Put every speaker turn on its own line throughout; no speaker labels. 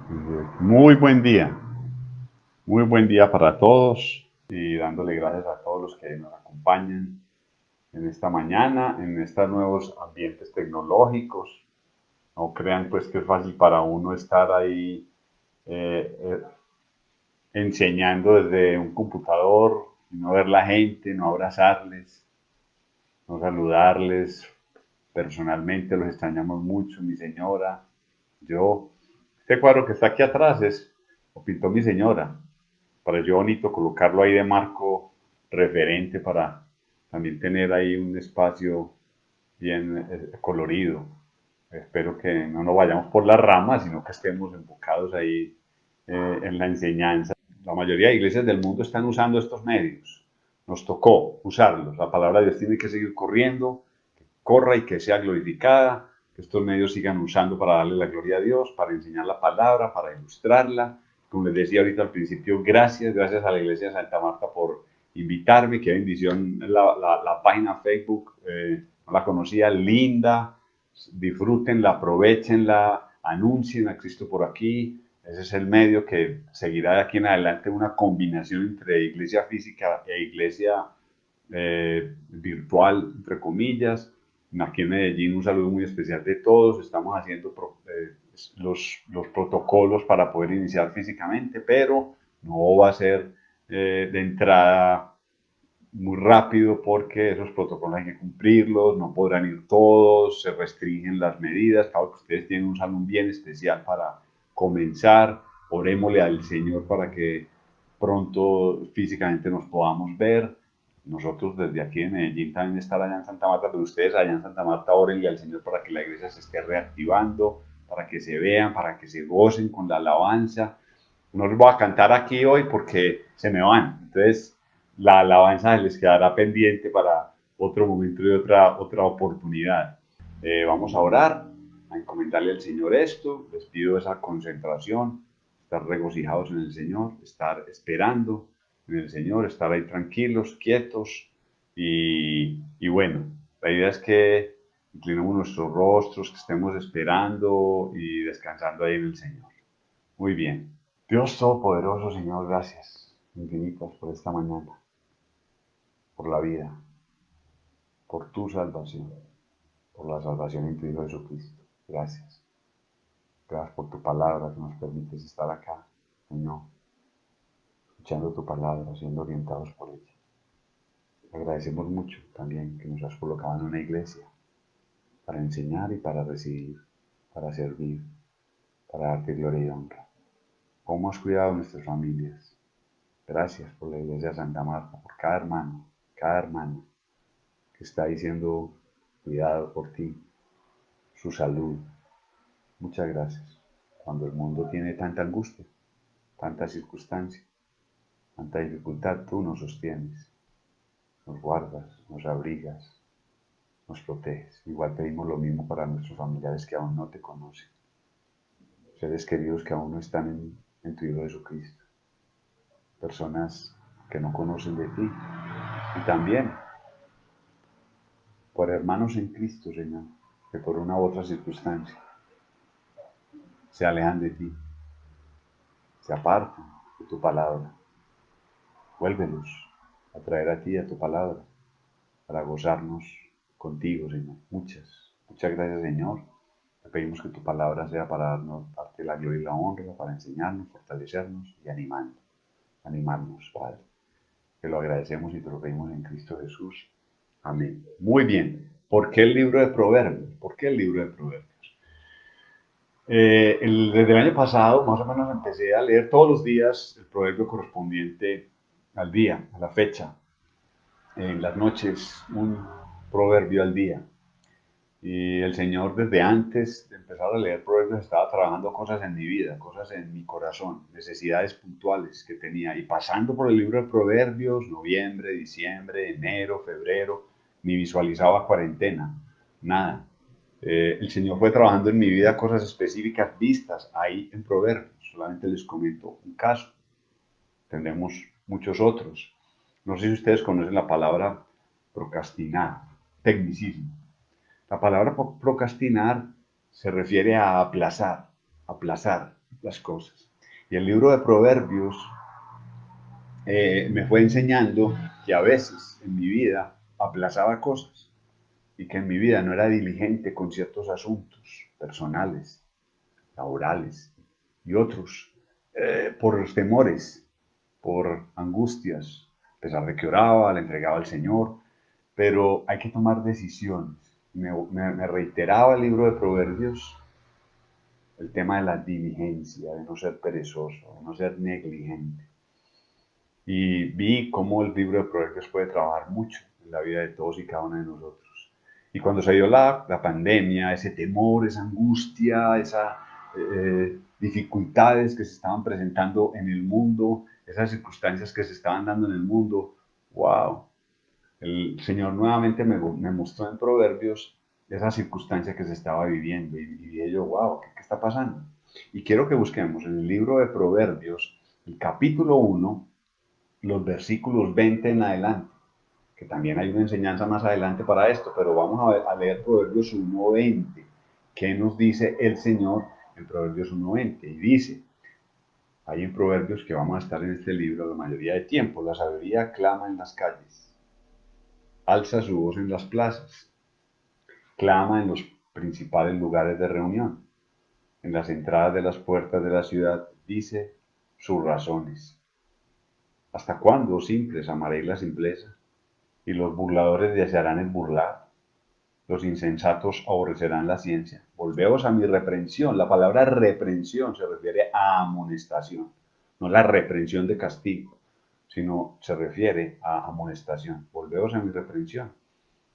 Muy buen día, muy buen día para todos y dándole gracias a todos los que nos acompañan en esta mañana, en estos nuevos ambientes tecnológicos. No crean pues que es fácil para uno estar ahí eh, eh, enseñando desde un computador, no ver la gente, no abrazarles, no saludarles personalmente, los extrañamos mucho, mi señora, yo. Este cuadro que está aquí atrás lo pintó mi señora. Pareció bonito colocarlo ahí de marco referente para también tener ahí un espacio bien colorido. Espero que no nos vayamos por las ramas, sino que estemos enfocados ahí en la enseñanza. La mayoría de iglesias del mundo están usando estos medios. Nos tocó usarlos. La palabra de Dios tiene que seguir corriendo, que corra y que sea glorificada, que estos medios sigan usando para darle la gloria a Dios, para enseñar la palabra, para ilustrarla. Como les decía ahorita al principio, gracias a la Iglesia de Santa Marta por invitarme, qué bendición la página Facebook, no la conocía, linda, disfrútenla, aprovechenla, anuncien a Cristo por aquí. Ese es el medio que seguirá de aquí en adelante una combinación entre iglesia física e iglesia virtual, entre comillas. Aquí en Medellín un saludo muy especial de todos. Estamos haciendo los protocolos para poder iniciar físicamente, pero no va a ser de entrada muy rápido porque esos protocolos hay que cumplirlos, no podrán ir todos, se restringen las medidas, claro que ustedes tienen un salón bien especial para comenzar, orémosle al Señor para que pronto físicamente nos podamos ver, nosotros desde aquí en Medellín también estar allá en Santa Marta, pero ustedes allá en Santa Marta órenle al Señor para que la iglesia se esté reactivando, para que se vean, para que se gocen con la alabanza. No les voy a cantar aquí hoy porque se me van, entonces la alabanza les quedará pendiente para otro momento y otra oportunidad. Vamos a orar, a encomendarle al Señor esto, les pido esa concentración, estar regocijados en el Señor, estar esperando en el Señor, estar ahí tranquilos, quietos y bueno, la idea es que inclinemos nuestros rostros, que estemos esperando y descansando ahí en el Señor. Muy bien. Dios Todopoderoso, Señor, gracias infinitas por esta mañana, por la vida, por tu salvación, por la salvación en tu Hijo Jesucristo. Gracias. Gracias por tu palabra que nos permites estar acá, Señor, escuchando tu palabra, siendo orientados por ella. Agradecemos mucho también que nos has colocado en una iglesia para enseñar y para recibir, para servir, para darte gloria y honra. ¿Cómo has cuidado nuestras familias? Gracias por la iglesia de Santa Marta, por cada hermano que está ahí siendo cuidado por ti, su salud. Muchas gracias. Cuando el mundo tiene tanta angustia, tanta circunstancia, tanta dificultad, tú nos sostienes, nos guardas, nos abrigas, nos proteges. Igual pedimos lo mismo para nuestros familiares que aún no te conocen, seres queridos que aún no están en tu Hijo Jesucristo, personas que no conocen de ti y también por hermanos en Cristo, Señor, que por una u otra circunstancia se alejan de ti, se apartan de tu palabra. Vuélvelos a traer a ti, a tu palabra, para gozarnos contigo, Señor. Muchas gracias, Señor. Te pedimos que tu palabra sea para darte la gloria y la honra, para enseñarnos, fortalecernos y animarnos, Padre. Te lo agradecemos y te lo pedimos en Cristo Jesús. Amén. Muy bien. ¿Por qué el libro de Proverbios? ¿Por qué el libro de Proverbios? Desde el año pasado, más o menos, empecé a leer todos los días el proverbio correspondiente al día, a la fecha. En las noches, un proverbio al día. Y el Señor, desde antes de empezar a leer proverbios, estaba trabajando cosas en mi vida, cosas en mi corazón, necesidades puntuales que tenía. Y pasando por el libro de proverbios, noviembre, diciembre, enero, febrero, ni visualizaba cuarentena, nada. El Señor fue trabajando en mi vida cosas específicas vistas ahí en proverbios. Solamente les comento un caso. Tendremos muchos otros. No sé si ustedes conocen la palabra procrastinar, tecnicismo. La palabra procrastinar se refiere a aplazar, aplazar. las cosas. Y el libro de Proverbios me fue enseñando que a veces en mi vida aplazaba cosas y que en mi vida no era diligente con ciertos asuntos personales, laborales y otros, por temores, por angustias, a pesar de que oraba, le entregaba al Señor, pero hay que tomar decisiones. Me reiteraba el libro de Proverbios el tema de la diligencia, de no ser perezoso, de no ser negligente. Y vi cómo el libro de Proverbios puede trabajar mucho en la vida de todos y cada uno de nosotros. Y cuando se dio la pandemia, ese temor, esa angustia, esas dificultades que se estaban presentando en el mundo, esas circunstancias que se estaban dando en el mundo, wow, el Señor nuevamente me mostró en Proverbios esa circunstancia que se estaba viviendo y dije yo, wow, ¿qué está pasando? Y quiero que busquemos en el libro de Proverbios, el capítulo 1, los versículos 20 en adelante, que también hay una enseñanza más adelante para esto, pero vamos a leer Proverbios 1:20. ¿Qué nos dice el Señor en Proverbios 1:20? Y dice, hay en Proverbios que vamos a estar en este libro la mayoría de tiempo, la sabiduría clama en las calles, alza su voz en las plazas, clama en los principales lugares de reunión, en las entradas de las puertas de la ciudad, dice sus razones. ¿Hasta cuándo, simples, amaréis la simpleza? Y los burladores desearán el burlar. Los insensatos aborrecerán la ciencia. Volveos a mi reprensión. La palabra reprensión se refiere a amonestación, no la reprensión de castigo, sino se refiere a amonestación. Volveos a mi reprensión.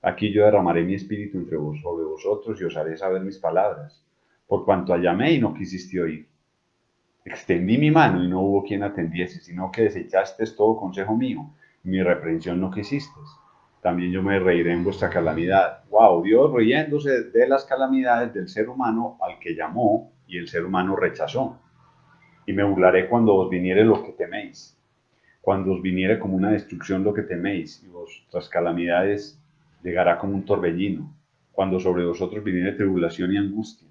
Aquí yo derramaré mi espíritu entre vos, sobre vosotros y os haré saber mis palabras. Por cuanto llamé y no quisiste oír. Extendí mi mano y no hubo quien atendiese, sino que desechaste todo consejo mío. Mi reprensión no quisiste. También yo me reiré en vuestra calamidad. Wow, Dios riéndose de las calamidades del ser humano al que llamó y el ser humano rechazó. Y me burlaré cuando os viniere lo que teméis. Cuando os viniere como una destrucción lo que teméis, y vuestras calamidades llegará como un torbellino. Cuando sobre vosotros viniere tribulación y angustia,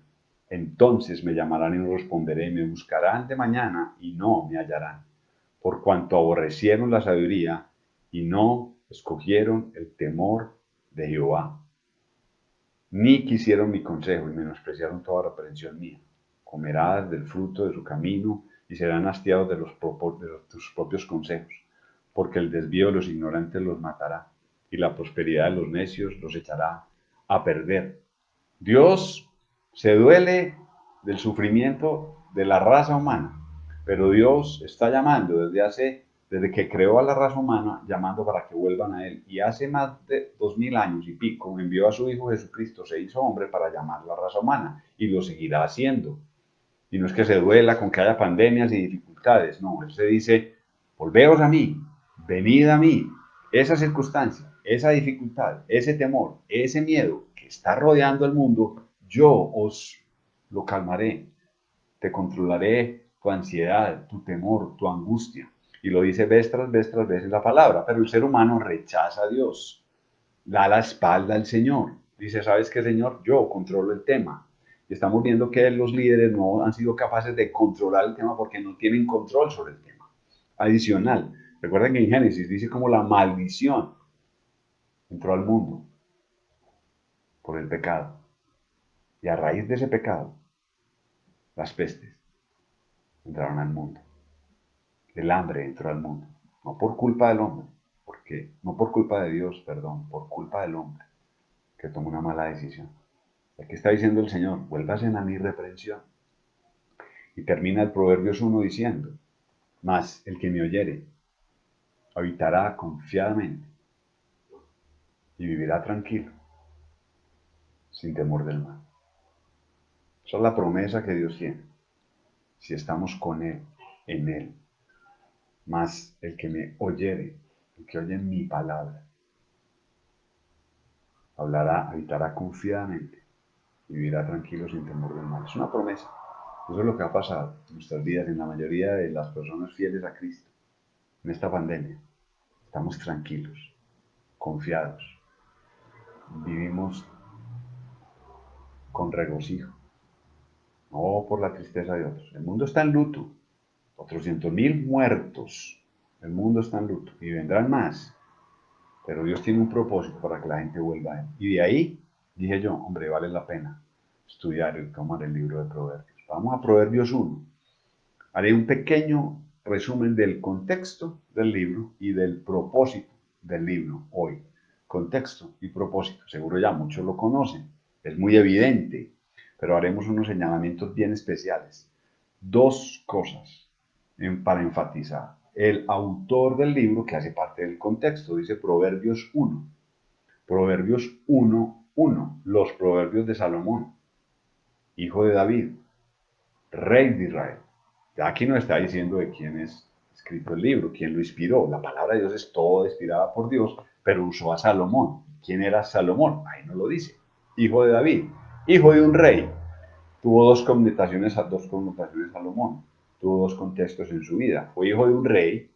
entonces me llamarán y no responderé, y me buscarán de mañana y no me hallarán, por cuanto aborrecieron la sabiduría y no escogieron el temor de Jehová, ni quisieron mi consejo y menospreciaron toda reprensión mía. Comerás del fruto de su camino y serán hastiados de tus propios consejos, porque el desvío de los ignorantes los matará y la prosperidad de los necios los echará a perder. Dios se duele del sufrimiento de la raza humana, pero Dios está llamando desde que creó a la raza humana, llamando para que vuelvan a Él. Y hace más de 2000 años y pico envió a su Hijo Jesucristo, se hizo hombre para llamar a la raza humana y lo seguirá haciendo. Y no es que se duela con que haya pandemias y dificultades, no, Él se dice, volveos a mí, venid a mí. Esa circunstancia, esa dificultad, ese temor, ese miedo que está rodeando el mundo, yo os lo calmaré, te controlaré tu ansiedad, tu temor, tu angustia. Y lo dice vez tras vez en la palabra, pero el ser humano rechaza a Dios, da la espalda al Señor. Dice, ¿sabes qué, Señor? Yo controlo el tema. Y estamos viendo que los líderes no han sido capaces de controlar el tema porque no tienen control sobre el tema. Adicional, recuerden que en Génesis dice como la maldición entró al mundo por el pecado. Y a raíz de ese pecado, las pestes entraron al mundo. El hambre entró al mundo. No por culpa del hombre, porque no por culpa de Dios, perdón, por culpa del hombre que tomó una mala decisión. Aquí está diciendo el Señor, vuélvase a mi reprensión. Y termina el Proverbios 1 diciendo, mas el que me oyere habitará confiadamente y vivirá tranquilo, sin temor del mal. Esa es la promesa que Dios tiene, si estamos con Él, en Él. Mas el que me oyere, el que oye mi palabra, habitará confiadamente y vivirá tranquilo sin temor del mal. Es una promesa. Eso es lo que ha pasado en nuestras vidas, en la mayoría de las personas fieles a Cristo, en esta pandemia. Estamos tranquilos, confiados, vivimos con regocijo, no por la tristeza de otros. El mundo está en luto, 400.000 muertos. El mundo está en luto y vendrán más. Pero Dios tiene un propósito para que la gente vuelva a Él. Y de ahí dije yo, hombre, vale la pena estudiar y tomar el libro de Proverbios. Vamos a Proverbios 1. Haré un pequeño resumen del contexto del libro y del propósito del libro hoy. Contexto y propósito. Seguro ya muchos lo conocen. Es muy evidente. Pero haremos unos señalamientos bien especiales. Dos cosas para enfatizar. El autor del libro, que hace parte del contexto, dice Proverbios 1. Proverbios 1:1. Los proverbios de Salomón, hijo de David, rey de Israel. Ya aquí nos está diciendo de quién es escrito el libro, quién lo inspiró. La palabra de Dios es toda inspirada por Dios, pero usó a Salomón. ¿Quién era Salomón? Ahí no lo dice. Hijo de David, hijo de un rey. Tuvo dos connotaciones Salomón. Tuvo dos contextos en su vida. Fue hijo de un rey,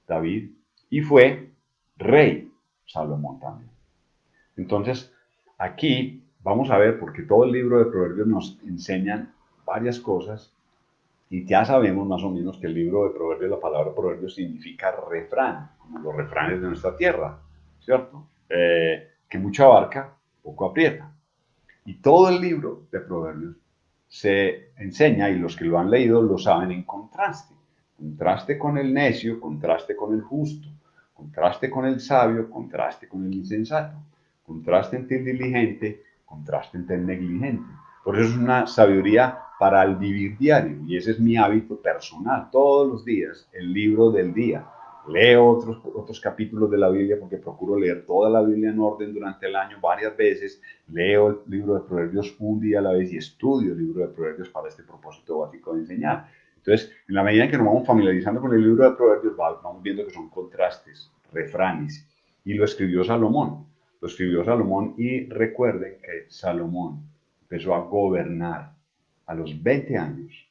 David, y fue rey, Salomón también. Entonces, aquí vamos a ver, porque todo el libro de Proverbios nos enseñan varias cosas y ya sabemos más o menos que el libro de Proverbios, la palabra Proverbios significa refrán, como los refranes de nuestra tierra, ¿cierto? Que mucho abarca, poco aprieta. Y todo el libro de Proverbios se enseña, y los que lo han leído lo saben, en contraste. Contraste con el necio, contraste con el justo, contraste con el sabio, contraste con el insensato, contraste entre el diligente, contraste entre el negligente. Por eso es una sabiduría para el vivir diario, y ese es mi hábito personal. Todos los días, el libro del día. Leo otros capítulos de la Biblia porque procuro leer toda la Biblia en orden durante el año varias veces. Leo el libro de Proverbios un día a la vez y estudio el libro de Proverbios para este propósito básico de enseñar. Entonces, en la medida en que nos vamos familiarizando con el libro de Proverbios, vamos viendo que son contrastes, refranes. Y lo escribió Salomón. Lo escribió Salomón y recuerden que Salomón empezó a gobernar a los 20 años.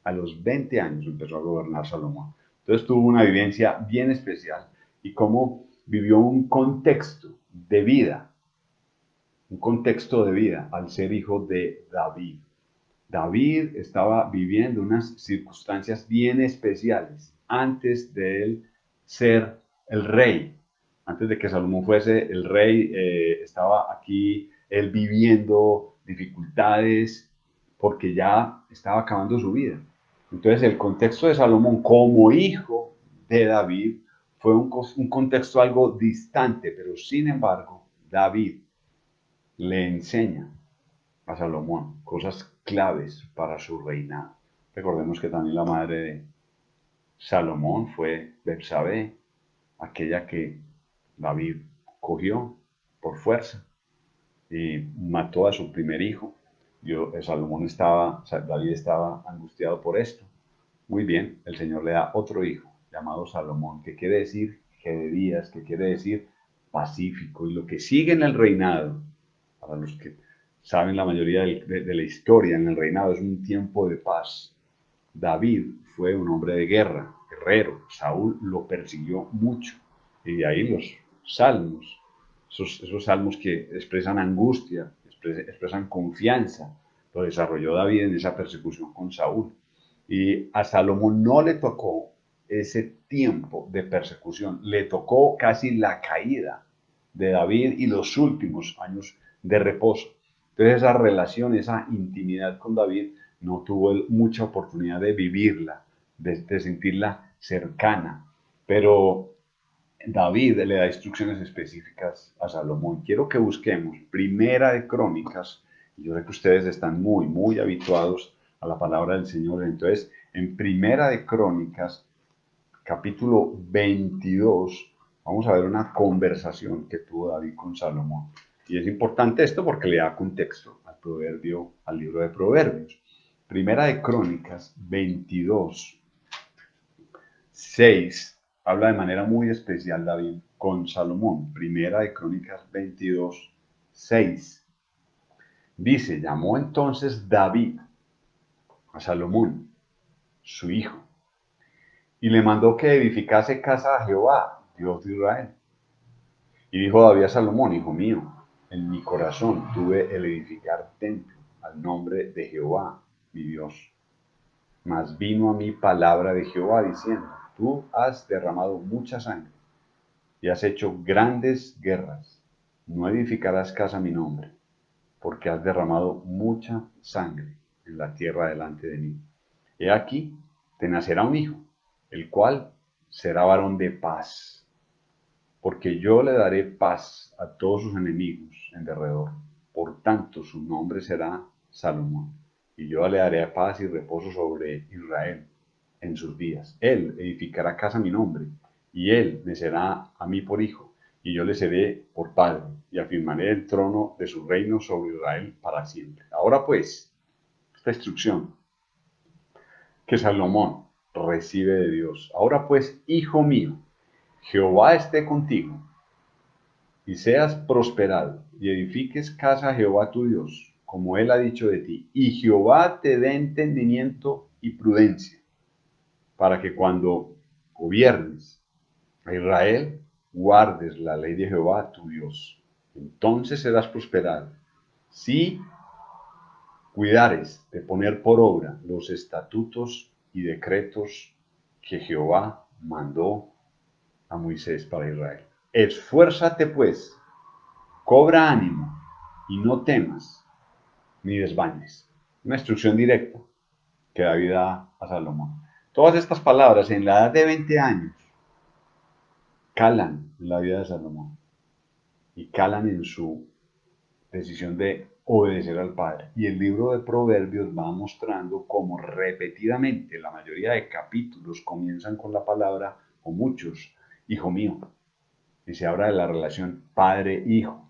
A los 20 años empezó a gobernar Salomón. Entonces tuvo una vivencia bien especial y cómo vivió un contexto de vida al ser hijo de David. David estaba viviendo unas circunstancias bien especiales antes de él ser el rey. Antes de que Salomón fuese el rey, estaba aquí él viviendo dificultades porque ya estaba acabando su vida. Entonces el contexto de Salomón como hijo de David fue un contexto algo distante, pero sin embargo David le enseña a Salomón cosas claves para su reinado. Recordemos que también la madre de Salomón fue Betsabé, aquella que David cogió por fuerza y mató a su primer hijo. David estaba angustiado por esto. Muy bien, el Señor le da otro hijo llamado Salomón, que quiere decir Gedías, que quiere decir pacífico. Y lo que sigue en el reinado, para los que saben la mayoría de la historia, en el reinado es un tiempo de paz. David fue un hombre de guerra, guerrero. Saúl lo persiguió mucho. Y de ahí los salmos, esos salmos que expresan angustia, expresan confianza, lo desarrolló David en esa persecución con Saúl. Y a Salomón no le tocó ese tiempo de persecución, le tocó casi la caída de David y los últimos años de reposo. Entonces esa relación, esa intimidad con David, no tuvo mucha oportunidad de vivirla, de sentirla cercana. Pero David le da instrucciones específicas a Salomón. Quiero que busquemos Primera de Crónicas. Yo sé que ustedes están muy, muy habituados a la palabra del Señor. Entonces, en Primera de Crónicas, capítulo 22, vamos a ver una conversación que tuvo David con Salomón. Y es importante esto porque le da contexto al libro de Proverbios. Primera de Crónicas 22, 6, habla de manera muy especial David con Salomón. Primera de Crónicas 22, 6. Dice, llamó entonces David a Salomón, su hijo, y le mandó que edificase casa a Jehová, Dios de Israel. Y dijo David a Salomón, hijo mío, en mi corazón tuve el edificar templo al nombre de Jehová, mi Dios. Mas vino a mí palabra de Jehová diciendo, tú has derramado mucha sangre y has hecho grandes guerras. No edificarás casa a mi nombre, porque has derramado mucha sangre en la tierra delante de mí. He aquí, te nacerá un hijo, el cual será varón de paz, porque yo le daré paz a todos sus enemigos en derredor. Por tanto, su nombre será Salomón, y yo le daré paz y reposo sobre Israel en sus días. Él edificará casa a mi nombre, y él me será a mí por hijo, y yo le seré por padre, y afirmaré el trono de su reino sobre Israel para siempre. Ahora pues, esta instrucción que Salomón recibe de Dios. Ahora pues, hijo mío, Jehová esté contigo, y seas prosperado, y edifiques casa a Jehová tu Dios, como él ha dicho de ti, y Jehová te dé entendimiento y prudencia, para que cuando gobiernes a Israel, guardes la ley de Jehová tu Dios. Entonces serás prosperado. Si cuidares de poner por obra los estatutos y decretos que Jehová mandó a Moisés para Israel. Esfuérzate pues, cobra ánimo y no temas ni desmayes. Una instrucción directa que David da a Salomón. Todas estas palabras en la edad de 20 años calan en la vida de Salomón y calan en su decisión de obedecer al Padre. Y el libro de Proverbios va mostrando cómo repetidamente la mayoría de capítulos comienzan con la palabra, o muchos, hijo mío. Y se habla de la relación padre-hijo,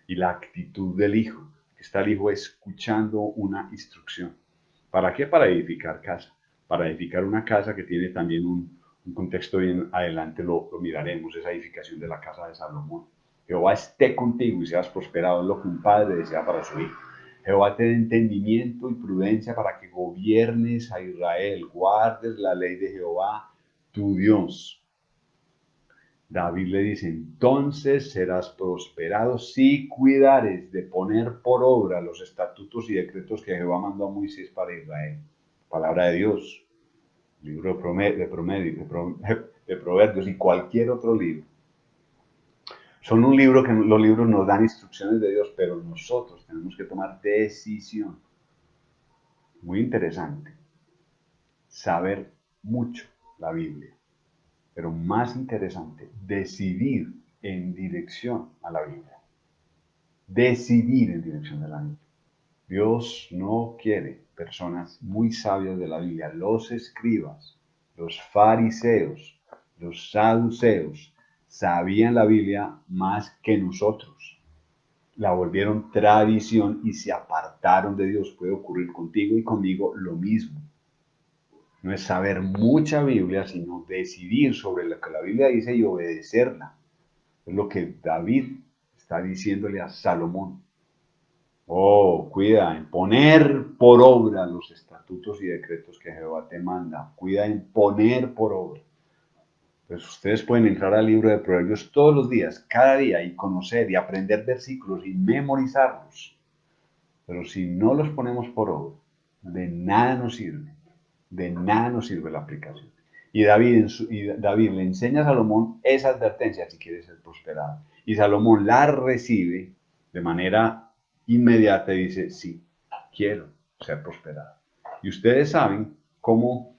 y la actitud del hijo. Está el hijo escuchando una instrucción. ¿Para qué? Para edificar casa. Para edificar una casa que tiene también un contexto bien adelante, lo miraremos, esa edificación de la casa de Salomón. Jehová esté contigo y seas prosperado, es lo que un padre desea para su hijo. Jehová te dé entendimiento y prudencia para que gobiernes a Israel, guardes la ley de Jehová, tu Dios. David le dice, entonces serás prosperado si cuidares de poner por obra los estatutos y decretos que Jehová mandó a Moisés para Israel. Palabra de Dios, libro de Proverbios y cualquier otro libro. Son un libro que los libros nos dan instrucciones de Dios, pero nosotros tenemos que tomar decisión. Muy interesante. Saber mucho la Biblia. Pero más interesante, decidir en dirección a la Biblia. Decidir en dirección a la Biblia. Dios no quiere personas muy sabias de la Biblia. Los escribas, los fariseos, los saduceos sabían la Biblia más que nosotros. La volvieron tradición y se apartaron de Dios. Puede ocurrir contigo y conmigo lo mismo. No es saber mucha Biblia, sino decidir sobre lo que la Biblia dice y obedecerla. Es lo que David está diciéndole a Salomón. Oh, cuida en poner por obra los estatutos y decretos que Jehová te manda. Cuida en poner por obra. Pues ustedes pueden entrar al libro de Proverbios todos los días, cada día, y conocer y aprender versículos y memorizarlos. Pero si no los ponemos por obra, de nada nos sirve. De nada nos sirve la aplicación. Y David le enseña a Salomón esa advertencia si quiere ser prosperado. Y Salomón la recibe de manera inmediata y dice, sí, quiero ser prosperado. Y ustedes saben cómo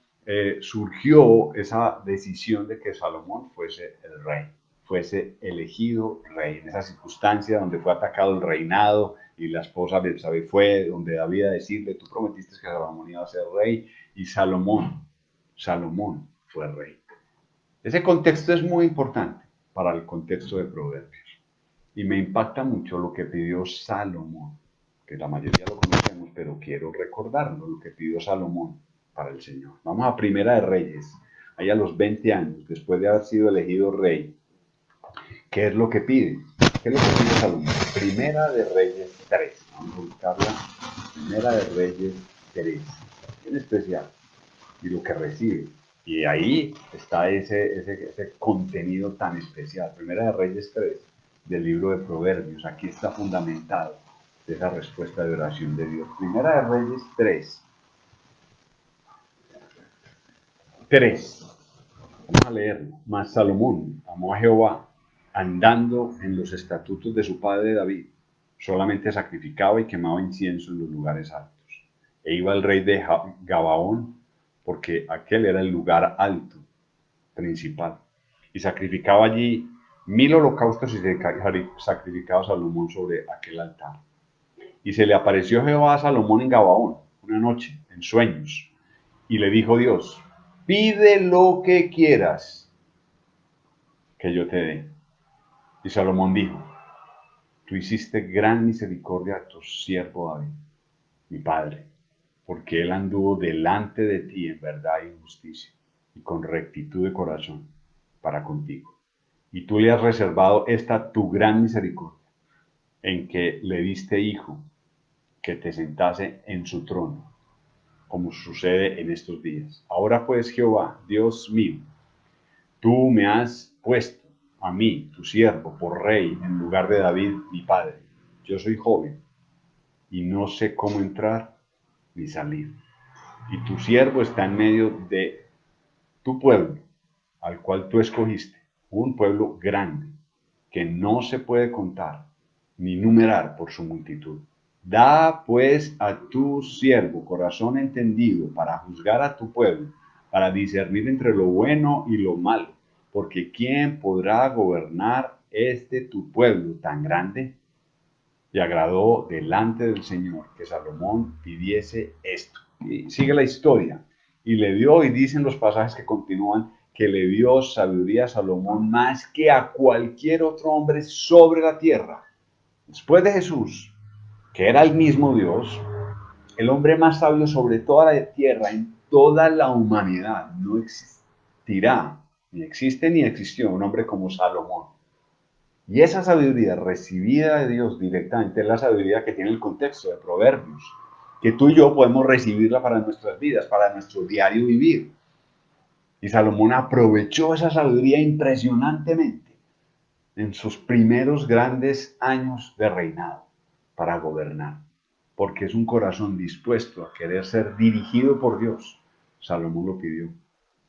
surgió esa decisión de que Salomón fuese el rey, fuese elegido rey. En esa circunstancia donde fue atacado el reinado y la esposa Betsabé fue donde David a decirle, tú prometiste que Salomón iba a ser rey, y Salomón fue rey. Ese contexto es muy importante para el contexto de Proverbios. Y me impacta mucho lo que pidió Salomón, que la mayoría lo conocemos, pero quiero recordarlo, lo que pidió Salomón para el Señor. Vamos a Primera de Reyes, ahí a los 20 años, después de haber sido elegido rey. ¿Qué es lo que pide? ¿Qué es lo que pide Salomón? Primera de Reyes 3. Vamos a buscarla. Primera de Reyes 3. En especial. Y lo que recibe. Y ahí está ese contenido tan especial. Primera de Reyes 3, del libro de Proverbios. Aquí está fundamentado. de esa respuesta de oración de Dios. Primera de Reyes 3. 3. Vamos a leerlo. Mas Salomón amó a Jehová, andando en los estatutos de su padre David. Solamente sacrificaba y quemaba incienso en los lugares altos. E iba el rey de Gabaón, porque aquel era el lugar alto, principal. Y sacrificaba allí 1000 holocaustos y se sacrificaba Salomón sobre aquel altar. Y se le apareció Jehová a Salomón en Gabaón una noche, en sueños. Y le dijo Dios, pide lo que quieras que yo te dé. Y Salomón dijo, tú hiciste gran misericordia a tu siervo David, mi padre, porque él anduvo delante de ti en verdad y justicia, y con rectitud de corazón para contigo. Y tú le has reservado esta tu gran misericordia, en que le diste hijo, que te sentase en su trono, como sucede en estos días. Ahora pues, Jehová, Dios mío, tú me has puesto a mí, tu siervo, por rey en lugar de David, mi padre. Yo soy joven y no sé cómo entrar ni salir. Y tu siervo está en medio de tu pueblo, al cual tú escogiste, un pueblo grande, que no se puede contar ni numerar por su multitud. Da pues a tu siervo corazón entendido para juzgar a tu pueblo, para discernir entre lo bueno y lo malo, porque ¿quién podrá gobernar este tu pueblo tan grande? Y agradó delante del Señor que Salomón pidiese esto. Y sigue la historia. Y le dio, y dicen los pasajes que continúan, que le dio sabiduría a Salomón más que a cualquier otro hombre sobre la tierra. Después de Jesús, que era el mismo Dios, el hombre más sabio sobre toda la tierra, en toda la humanidad, no existirá, ni existe ni existió un hombre como Salomón. Y esa sabiduría recibida de Dios directamente es la sabiduría que tiene el contexto de Proverbios, que tú y yo podemos recibirla para nuestras vidas, para nuestro diario vivir. Y Salomón aprovechó esa sabiduría impresionantemente en sus primeros grandes años de reinado para gobernar, porque es un corazón dispuesto a querer ser dirigido por Dios. Salomón lo pidió.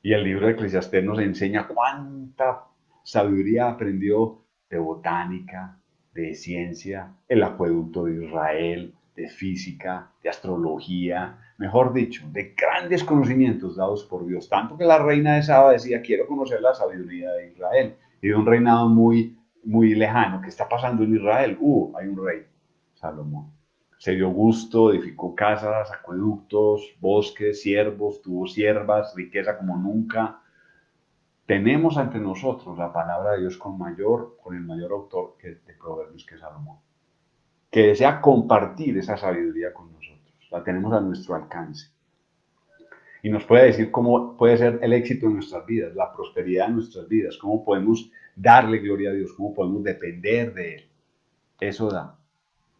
Y el libro de Eclesiastés nos enseña cuánta sabiduría aprendió de botánica, de ciencia, el acueducto de Israel, de física, de astrología, mejor dicho, de grandes conocimientos dados por Dios. Tanto que la reina de Saba decía, quiero conocer la sabiduría de Israel. Y de un reinado muy lejano. ¿Qué está pasando en Israel? Hay un rey, Salomón. Se dio gusto, edificó casas, acueductos, bosques, siervos, tuvo siervas, riqueza como nunca. Tenemos ante nosotros la palabra de Dios con el mayor autor de Proverbios, que es Salomón, que desea compartir esa sabiduría con nosotros. La tenemos a nuestro alcance. Y nos puede decir cómo puede ser el éxito en nuestras vidas, la prosperidad en nuestras vidas, cómo podemos darle gloria a Dios, cómo podemos depender de Él. Eso da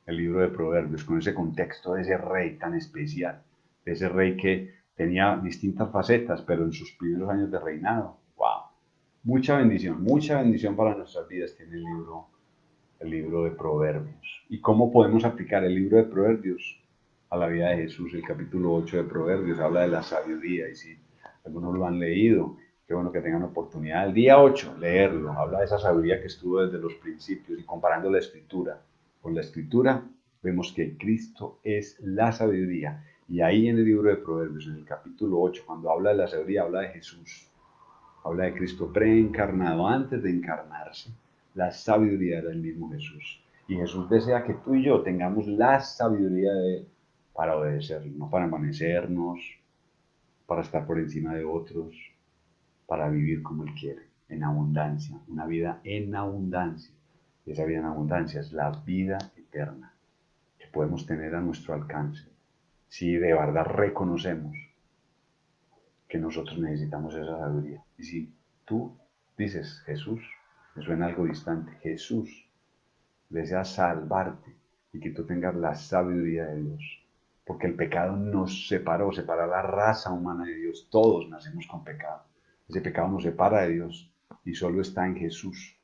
el libro de Proverbios, con ese contexto de ese rey tan especial, de ese rey que tenía distintas facetas, pero en sus primeros años de reinado, wow, mucha bendición para nuestras vidas tiene el libro de Proverbios. ¿Y cómo podemos aplicar el libro de Proverbios a la vida de Jesús? El capítulo 8 de Proverbios habla de la sabiduría, y si algunos lo han leído, qué bueno que tengan oportunidad el día 8 leerlo. Habla de esa sabiduría que estuvo desde los principios, y comparando la escritura con la escritura, vemos que Cristo es la sabiduría. Y ahí en el libro de Proverbios, en el capítulo 8, cuando habla de la sabiduría, habla de Jesús, habla de Cristo preencarnado antes de encarnarse. La sabiduría era el mismo Jesús. Y Jesús desea que tú y yo tengamos la sabiduría de Él para obedecerlo, no para amanecernos, para estar por encima de otros, para vivir como Él quiere, en abundancia, una vida en abundancia. Y esa vida en abundancia es la vida eterna que podemos tener a nuestro alcance si de verdad reconocemos que nosotros necesitamos esa sabiduría. Y si tú dices, Jesús, me suena algo distante, Jesús desea salvarte y que tú tengas la sabiduría de Dios. Porque el pecado nos separa la raza humana de Dios. Todos nacemos con pecado. Ese pecado nos separa de Dios y solo está en Jesús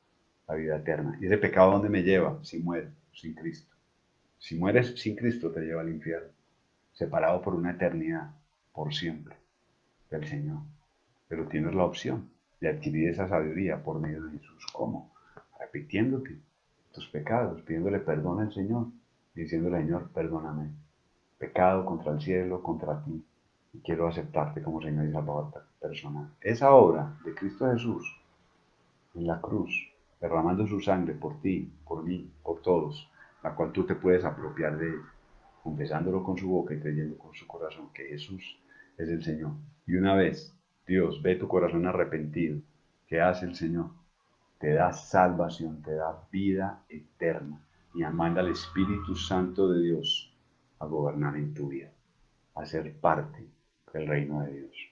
la vida eterna. ¿Y ese pecado dónde me lleva? Si muero sin Cristo. Si mueres sin Cristo te lleva al infierno, separado por una eternidad, por siempre, del Señor. Pero tienes la opción de adquirir esa sabiduría por medio de Jesús. ¿Cómo? Repitiéndote tus pecados, pidiéndole perdón al Señor, diciéndole, Señor, perdóname, pecado contra el cielo, contra ti, y quiero aceptarte como Señor y Salvador personal. Esa obra de Cristo Jesús en la cruz, derramando su sangre por ti, por mí, por todos, la cual tú te puedes apropiar de él, confesándolo con su boca y creyendo con su corazón que Jesús es el Señor. Y una vez Dios ve tu corazón arrepentido, ¿qué hace el Señor? Te da salvación, te da vida eterna y manda al Espíritu Santo de Dios a gobernar en tu vida, a ser parte del reino de Dios.